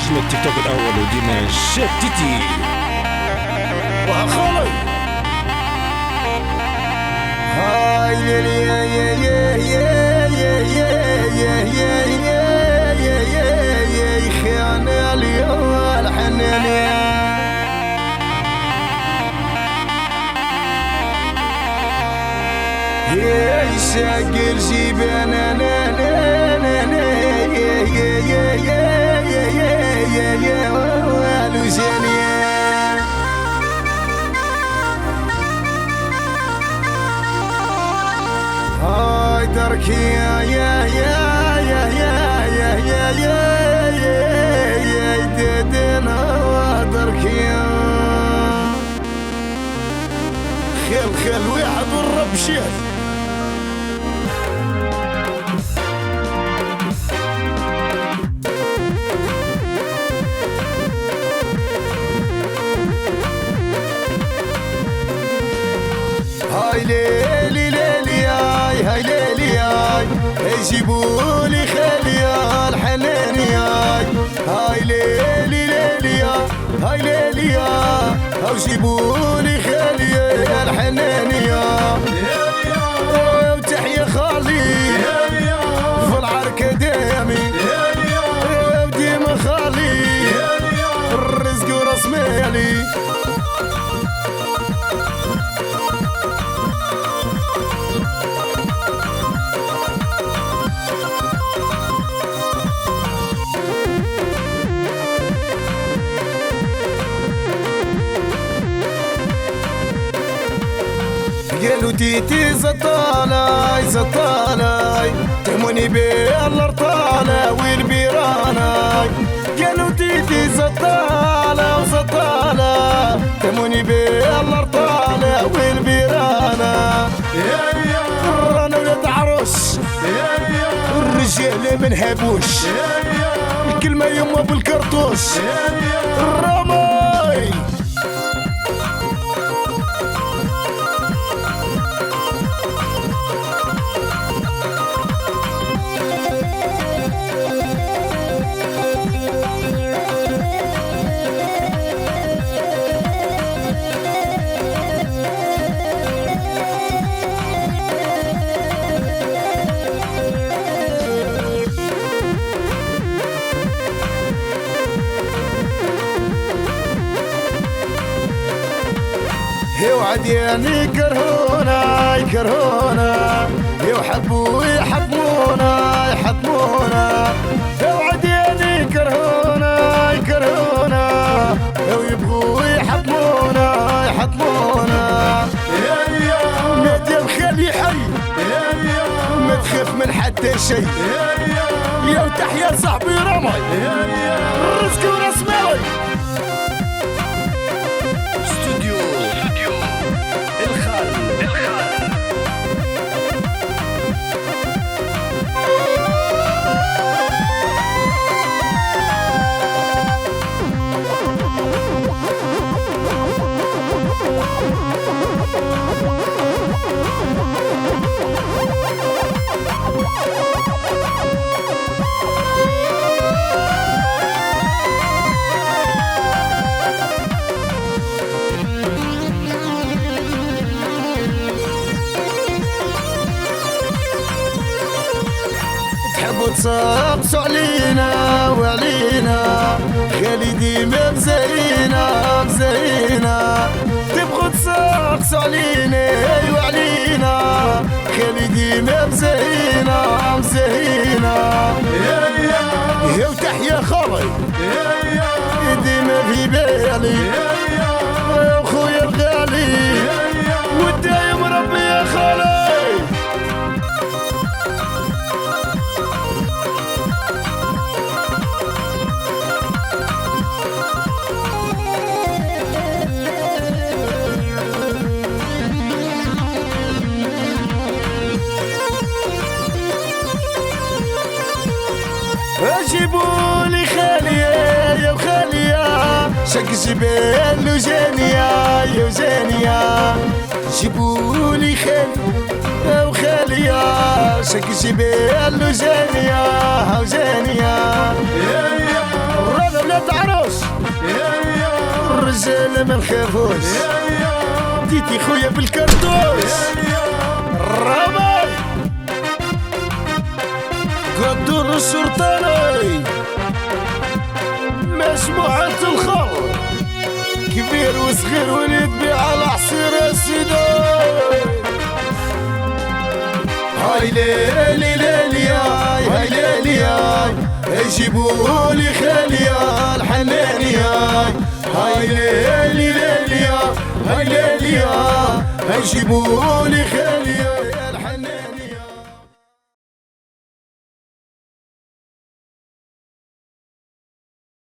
نجم التيك توك الاول وديما شاب تيتي وخالي هاي ليلي يا يا يا يا يا يا يا يا يا يا خيانة اليوم الحنان يا ساقر جيبانا نا نا نا نا يا يا يا يا يا يا يا والوزانية هاي دركي يا يا يا يا يا يا يا يا يا ديدنا دركي خل واحد والرب شيخ هاي ليلي ليلي هاي ليلي جيبولي خالي الحنان هاي ليلي ليلي هاي ليلي هاو جيبولي خالي الحنان وتحيا خالي في العركة دامي وديما خالي الرزق وراس مالي قالوا تيتي زطالاي زطالاي تهموني بالارطالة والبيراناي قالوا تيتي زطالة وزطالة تهموني بالارطالة والبيرانة رانا ولاد عروس الرجال من هابوش الكلمة يما بالكرتوش رامي وعدياني كرهونا يكرهونا يحبوا يحطمونا يحطمونا وعدياني كرهونا يكرهونا ويبغوا يحطمونا يحطمونا نادي بخلي حي ما تخاف من حتى شي يا وتحيا صاحبي رمي الرزق وراس مالي تسقسوا علينا وعلينا خالي ديما مزينة مزينة تبغوا تسقسوا علينا وعلينا خالي ديما مزينة مزينة يا وتحيا خالي ديما في بالي يا خويا الغالي والدايم ربي يا خالي جيبولي خالية يا وخالية شق جبال وجانية يا وجانية جيبولي خالية وخالية شق جبال وجانية وجانية ولاد عروس الرجال ما نخافوش بديتي خويا بالكردوس الرابع قدور السلطاني مجموعة الخر كبير وصغير وليد بيع على حصير سيدي هاي ليلي ليلي هاي ليلي جيبولي خاليا الحناني هاي ليلي ليلي هاي ليلي جيبولي خاليا